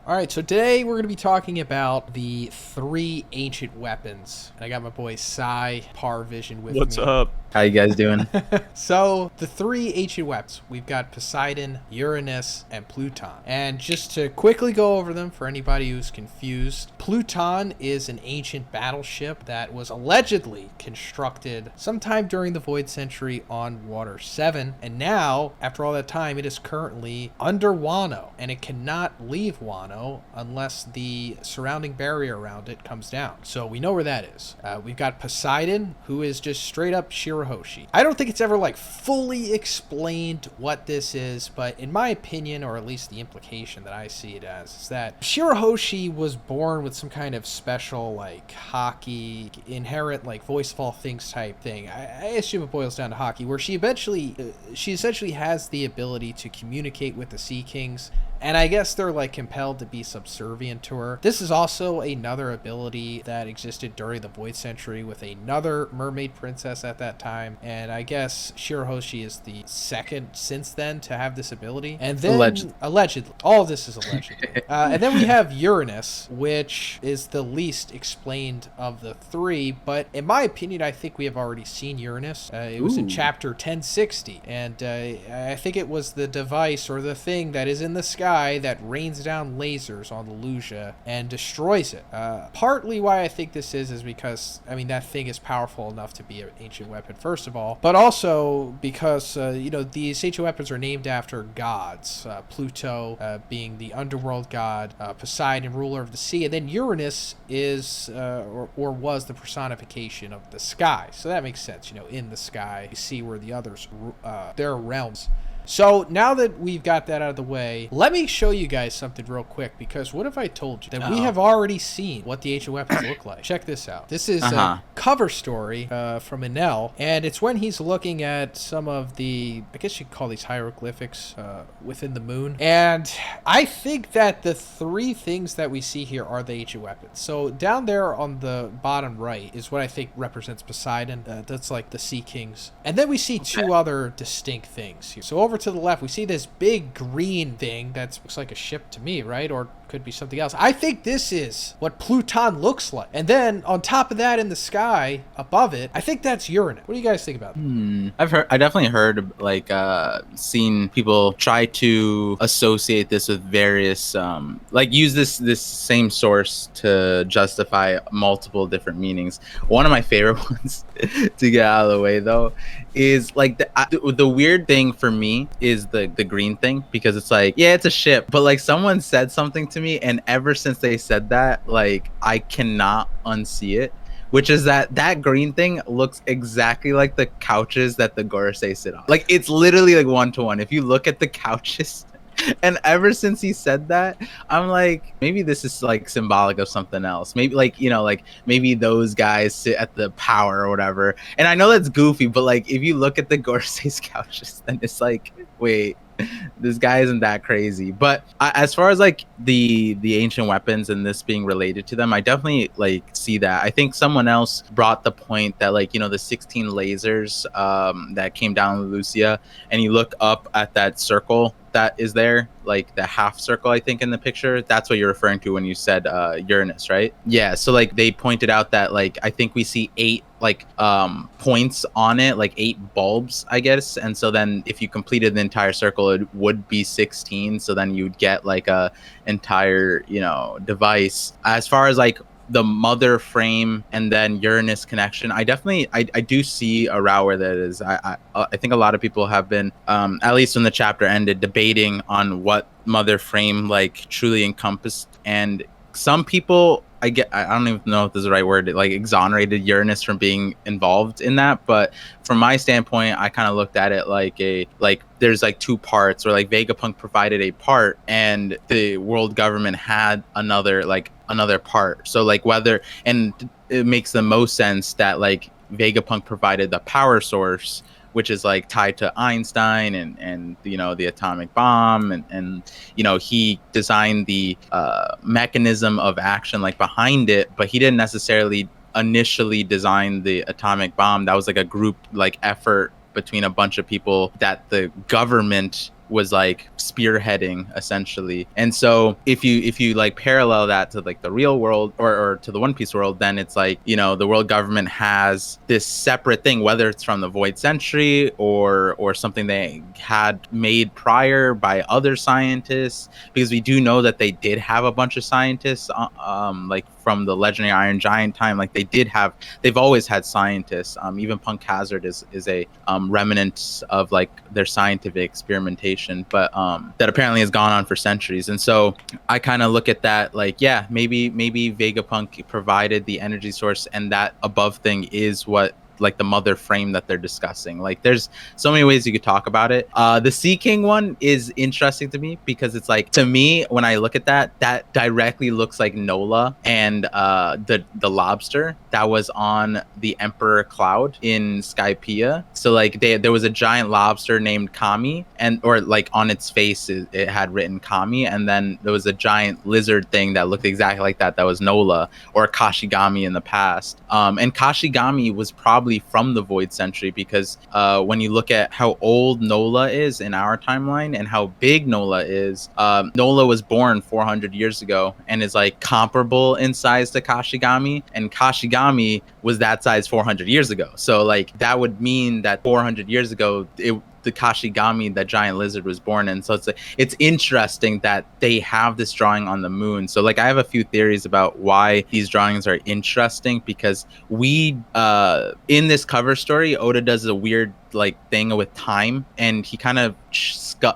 All right, so today we're going to be talking about the three ancient weapons. And I got my boy Sai Parvision with What's me. up? How you guys doing? So, the three ancient weapons, we've got Poseidon, Uranus, and Pluton. And just to quickly go over them for anybody who's confused, Pluton is an ancient battleship that was allegedly constructed sometime during the Void Century on Water 7. And now, after all that time, it is currently under Wano, and it cannot leave Wano unless the surrounding barrier around it comes down. So we know where that is. We've got Poseidon, who is just straight up Shirahoshi. I don't think it's ever fully explained what this is, but in my opinion, or at least the implication that I see it as, is that Shirahoshi was born with some kind of special hockey, inherent voice of all things type thing. I assume it boils down to hockey, where she essentially has the ability to communicate with the Sea Kings. And I guess they're compelled to be subservient to her. This is also another ability that existed during the Void Century with another mermaid princess at that time. And I guess Shirahoshi is the second since then to have this ability. And then allegedly. All of this is allegedly. And then we have Uranus, which is the least explained of the three. But in my opinion, I think we have already seen Uranus. It was in chapter 1060. And I think it was the device or the thing that is in the sky that rains down lasers on the Lugia and destroys it. Partly why I think this is because, that thing is powerful enough to be an ancient weapon, first of all, but also because, these ancient weapons are named after gods. Pluto being the underworld god, Poseidon, ruler of the sea, and then Uranus is, or was the personification of the sky. So that makes sense, in the sky, you see where the others, their realms. So now that we've got that out of the way, let me show you guys something real quick, because what if I told you that we have already seen what the ancient weapons look like? Check this out. This is a cover story from Enel, and it's when he's looking at some of the, I guess you could call these hieroglyphics within the moon. And I think that the three things that we see here are the ancient weapons. So down there on the bottom right is what I think represents Poseidon. That's the Sea Kings. And then we see two other distinct things here. So over to the left, we see this big green thing that looks like a ship to me, right? Or could be something else. I think this is what Pluton looks like. And then on top of that, in the sky above it, I think that's Uranus. What do you guys think about that? I definitely heard seen people try to associate this with various use this same source to justify multiple different meanings. One of my favorite ones to get out of the way though is the weird thing for me is the green thing, because it's it's a ship, but someone said something to me, and ever since they said that, I cannot unsee it, which is that green thing looks exactly like the couches that the Gorosei sit on. It's literally one-to-one if you look at the couches. And ever since he said that, I'm maybe this is symbolic of something else. Maybe maybe those guys sit at the power or whatever. And I know that's goofy, but if you look at the Gorsei's couches, then it's wait, this guy isn't that crazy. But as far as the ancient weapons and this being related to them, I definitely see that. I think someone else brought the point that the 16 lasers that came down Lucia, and you look up at that circle that is there, the half circle, I think, in the picture, that's what you're referring to when you said Uranus, right? Yeah, so they pointed out that I think we see 8 points on it, 8 bulbs, I guess. And so then if you completed the entire circle, it would be 16. So then you'd get a entire device. As far as the mother frame and then Uranus connection, I do see a row where that is. I think a lot of people have been, at least when the chapter ended, debating on what mother frame truly encompassed. And some people, I don't even know if this is the right word, exonerated Uranus from being involved in that. But from my standpoint, I kind of looked at it there's 2 parts, where Vegapunk provided a part and the world government had another part. So whether, and it makes the most sense that Vegapunk provided the power source, which is tied to Einstein and the atomic bomb, and he designed the mechanism of action behind it, but he didn't necessarily initially design the atomic bomb. That was a group effort between a bunch of people that the government was spearheading essentially. And so if you like parallel that to like the real world, or to the One Piece world, then it's like, you know, the world government has this separate thing, whether it's from the Void Century or something they had made prior by other scientists, because we do know that they did have a bunch of scientists like from the legendary Iron Giant time. Like they've always had scientists. Even Punk Hazard is a remnant of like their scientific experimentation, but that apparently has gone on for centuries. And so I kind of look at that like, yeah, maybe Vegapunk provided the energy source, and that above thing is what, like, the mother frame that they're discussing. Like, there's so many ways you could talk about it. The Sea King one is interesting to me because it's like, to me, when I look at that directly looks like Nola and the lobster that was on the Emperor Cloud in Skypiea. So like there was a giant lobster named Kami, or like on its face it had written Kami, and then there was a giant lizard thing that looked exactly like that was Nola, or Kashigami in the past. And Kashigami was probably from the Void Century, because when you look at how old Nola is in our timeline and how big Nola is, Nola was born 400 years ago and is like comparable in size to Kashigami, and Kashigami was that size 400 years ago. So like that would mean that 400 years ago the Kashigami, that giant lizard, was born in. So it's interesting that they have this drawing on the moon. So like I have a few theories about why these drawings are interesting, because we in this cover story, Oda does a weird like thing with time, and he kind of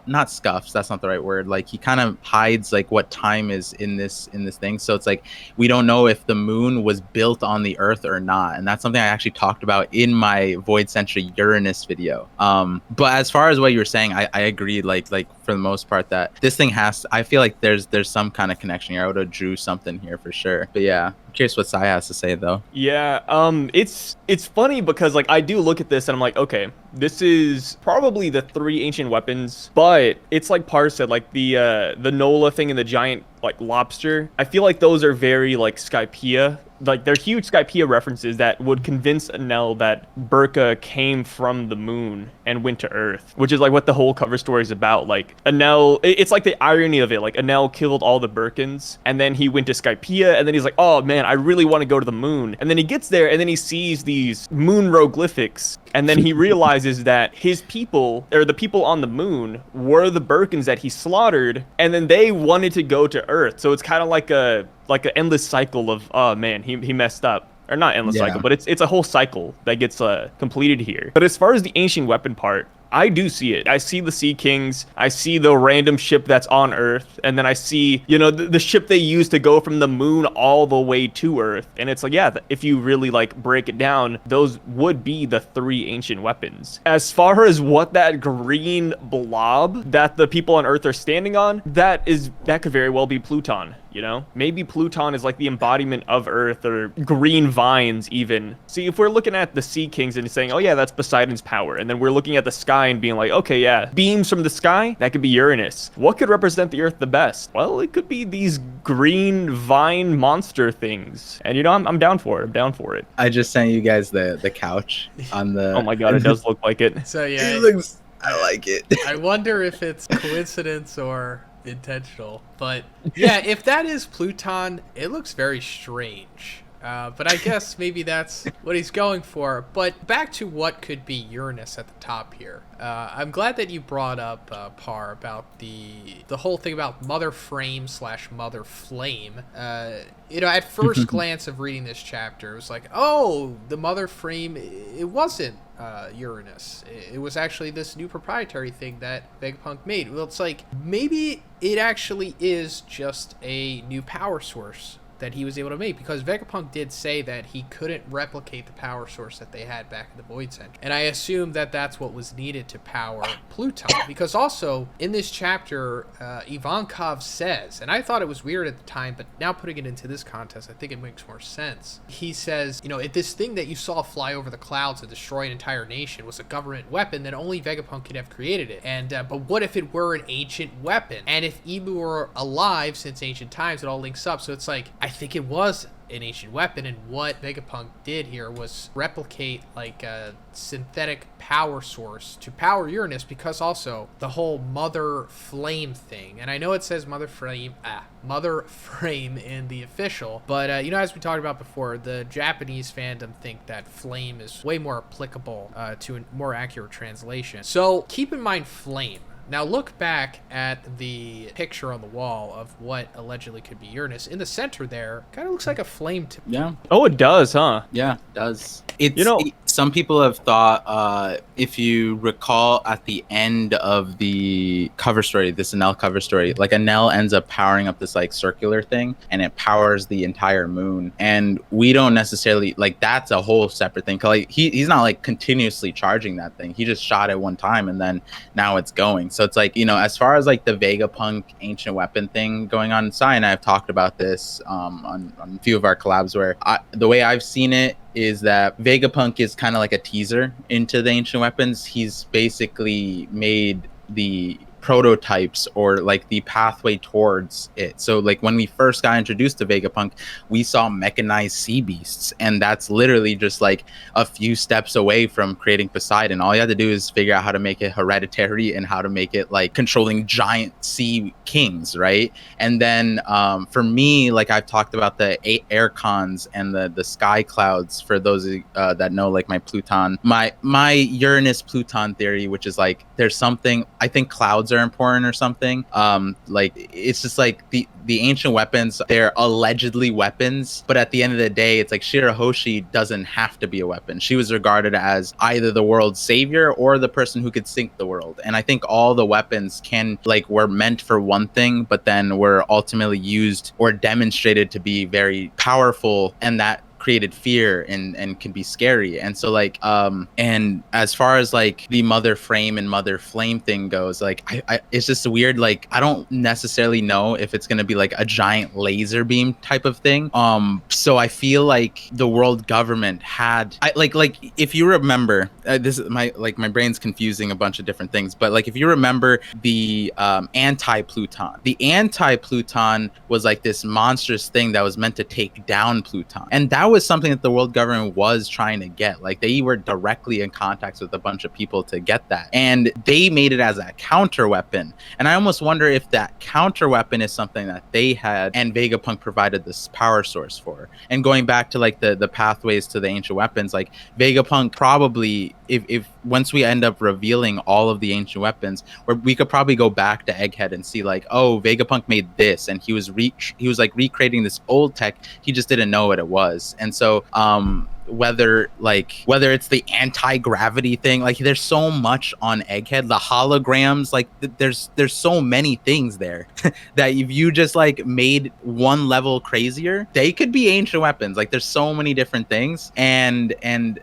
not scuffs, that's not the right word, like he kind of hides like what time is in this thing. So it's like we don't know if the moon was built on the earth or not, and that's something I actually talked about in my Void Century Uranus video. But as far as what you were saying, I agree, like for the most part, that this thing I feel like there's some kind of connection here. Oda drew something here for sure. But yeah, I'm curious what Sai has to say though. Yeah, it's funny because like I do look at this and I'm like, okay, this is probably the 3 ancient weapons, but it's like Par said, like the Nola thing and the giant like lobster. I feel like those are very like Skypiea. Like they're huge Skypiea references that would convince Enel that Burka came from the moon and went to Earth, which is like what the whole cover story is about. Like Enel, it's like the irony of it. Like Enel killed all the Birkins, and then he went to Skypiea, and then he's like, oh man, I really want to go to the moon. And then he gets there, and then he sees these moon hieroglyphics, and then he realizes that his people, or the people on the moon, were the Birkins that he slaughtered, and then they wanted to go to Earth. So it's kind of like an endless cycle of, oh man, he messed up. Or not endless cycle, but it's a whole cycle that gets completed here. But as far as the ancient weapon part, I do see it. I see the Sea Kings. I see the random ship that's on Earth. And then I see, you know, the ship they use to go from the moon all the way to Earth. And it's like, yeah, if you really like break it down, those would be the 3 ancient weapons. As far as what that green blob that the people on Earth are standing on, that could very well be Pluton. You know, maybe Pluton is like the embodiment of Earth, or green vines even. See, if we're looking at the Sea Kings and saying, oh yeah, that's Poseidon's power, and then we're looking at the sky and being like, okay, yeah, beams from the sky, that could be Uranus. What could represent the Earth the best? Well, it could be these green vine monster things. And you know, I'm down for it. I'm down for it. I just sent you guys the couch on the... Oh my god, it does look like it. So yeah, I like it. I wonder if it's coincidence or intentional, but yeah, if that is Pluton, it looks very strange. But I guess maybe that's what he's going for. But back to what could be Uranus at the top here. I'm glad that you brought up, Par, about the whole thing about Mother Frame / Mother Flame. You know, at first glance of reading this chapter, it was like, oh, the Mother Frame, it wasn't Uranus. It was actually this new proprietary thing that Vegapunk made. Well, it's like, maybe it actually is just a new power source that he was able to make, because Vegapunk did say that he couldn't replicate the power source that they had back in the Void Century. And I assume that that's what was needed to power Pluton, because also in this chapter, Ivankov says, and I thought it was weird at the time, but now putting it into this context, I think it makes more sense. He says, you know, if this thing that you saw fly over the clouds and destroy an entire nation was a government weapon, then only Vegapunk could have created it. And but what if it were an ancient weapon? And if Ibu were alive since ancient times, it all links up. So it's like, I I think it was an ancient weapon, and what Vegapunk did here was replicate like a synthetic power source to power Uranus, because also the whole mother flame thing, and I know it says mother frame in the official, but as we talked about before, the Japanese fandom think that flame is way more applicable to a more accurate translation. So keep in mind flame. Now look back at the picture on the wall of what allegedly could be Uranus. In the center there, kind of looks like a flame to me. Yeah. Oh, it does, huh? Yeah, it does. Some people have thought, if you recall at the end of the cover story, this Enel cover story, like Enel ends up powering up this like circular thing, and it powers the entire moon. And we don't necessarily like, that's a whole separate thing. 'Cause, like he's not like continuously charging that thing. He just shot it one time and then now it's going. So it's like, as far as like the Vegapunk ancient weapon thing going on, Sai and I have talked about this on a few of our collabs, where the way I've seen it is that Vegapunk is kind of like a teaser into the ancient weapons. He's basically made the prototypes or like the pathway towards it. So like when we first got introduced to Vegapunk, we saw mechanized sea beasts, and that's literally just like a few steps away from creating Poseidon. All you have to do is figure out how to make it hereditary and how to make it like controlling giant sea kings, right? And then for me, like I've talked about the 8 air cons and the sky clouds, for those that know like my Pluton, my Uranus Pluton theory, which is like there's something, I think clouds are important or something. Like it's just like the ancient weapons, they're allegedly weapons, but at the end of the day, it's like Shirahoshi doesn't have to be a weapon. She was regarded as either the world's savior or the person who could sink the world. And I think all the weapons were meant for one thing, but then were ultimately used or demonstrated to be very powerful, and that created fear and can be scary. And so like and as far as like the mother frame and mother flame thing goes, like I it's just weird. Like I don't necessarily know if it's gonna be like a giant laser beam type of thing. So I feel like the world government had like if you remember, this is my brain's confusing a bunch of different things, but like if you remember the anti-Pluton, was like this monstrous thing that was meant to take down Pluton, and that was something that the world government was trying to get. Like they were directly in contact with a bunch of people to get that, and they made it as a counter weapon. And I almost wonder if that counter weapon is something that they had and Vegapunk provided this power source for. And going back to like the pathways to the ancient weapons, like Vegapunk probably, if once we end up revealing all of the ancient weapons, or we could probably go back to Egghead and see like, oh, Vegapunk made this, and he was like recreating this old tech, he just didn't know what it was. And so whether it's the anti-gravity thing, like there's so much on Egghead, the holograms, like there's so many things there that if you just like made one level crazier, they could be ancient weapons. Like there's so many different things, and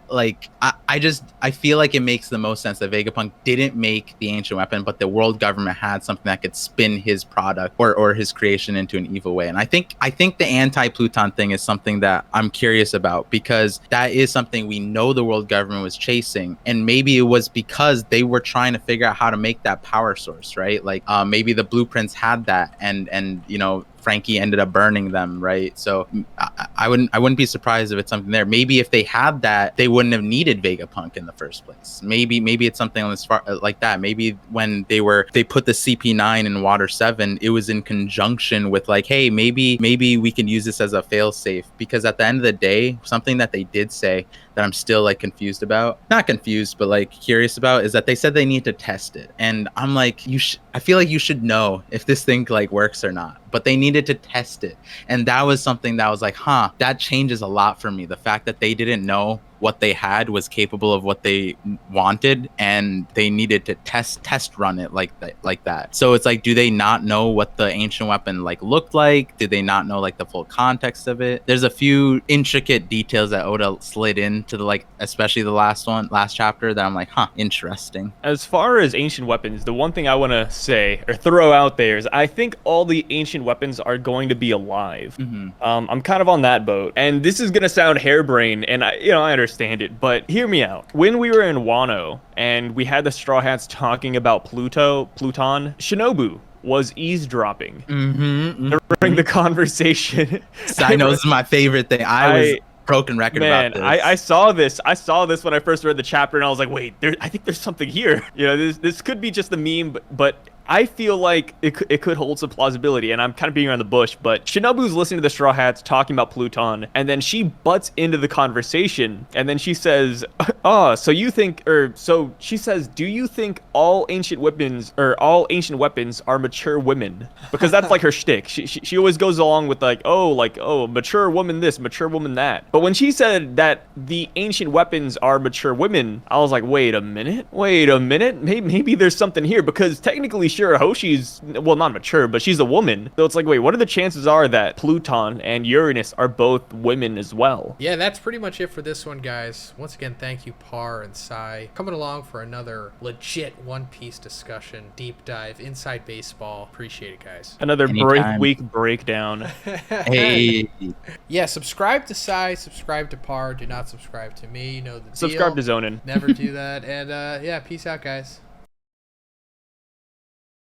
like I feel like it makes the most sense that Vegapunk didn't make the ancient weapon, but the world government had something that could spin his product or his creation into an evil way. And I think the anti-Pluton thing is something that I'm curious about, because that is something we know the world government was chasing, and maybe it was because they were trying to figure out how to make that power source, right? Like maybe the blueprints had that, and Frankie ended up burning them, right? So I wouldn't be surprised if it's something there. Maybe if they had that, they wouldn't have needed Vegapunk in the first place. Maybe it's something like that. Maybe when they put the CP9 in Water 7, it was in conjunction with like, hey, maybe we can use this as a failsafe. Because at the end of the day, something that they did say that I'm still like confused about, not confused, but like curious about, is that they said they need to test it. And I'm like, I feel like you should know if this thing like works or not, but they needed to test it. And that was something that was like, that changes a lot for me. The fact that they didn't know what they had was capable of what they wanted, and they needed to test run it like that. So it's like, do they not know what the ancient weapon like looked like? Did they not know like the full context of it? There's a few intricate details that Oda slid into the like, especially the last chapter, that I'm like, interesting. As far as ancient weapons, the one thing I want to say or throw out there is I think all the ancient weapons are going to be alive. I'm kind of on that boat, and this is gonna sound harebrained, and I understand it, but hear me out. When we were in Wano and we had the Straw Hats talking about Pluton, Shinobu was eavesdropping Mm-hmm, during the conversation. Side note, this is my favorite thing. I was broken record Man, about this. I saw this. I saw this when I first read the chapter, and I was like, wait, I think there's something here. You know, this could be just a meme, but I feel like it could hold some plausibility, and I'm kind of beating around the bush, but Shinobu's listening to the Straw Hats talking about Pluton, and then she butts into the conversation, and then she says, oh, so you think, so she says, do you think all ancient weapons are mature women? Because that's like her shtick. She always goes along with like, oh, mature woman this, mature woman that. But when she said that the ancient weapons are mature women, I was like, wait a minute, maybe there's something here, because technically sure, Hoshi's, well, not mature, but she's a woman. So it's like, wait, what are the chances are that Pluton and Uranus are both women as well? Yeah, that's pretty much it for this one, guys. Once again, thank you, Par and Sai, coming along for another legit One Piece discussion, deep dive, inside baseball. Appreciate it, guys. Another Anytime. week breakdown. Hey, Yeah, subscribe to Sai, subscribe to Par, do not subscribe to me. You know the deal. Subscribe to Zhoniin. Never do that. And yeah, peace out, guys.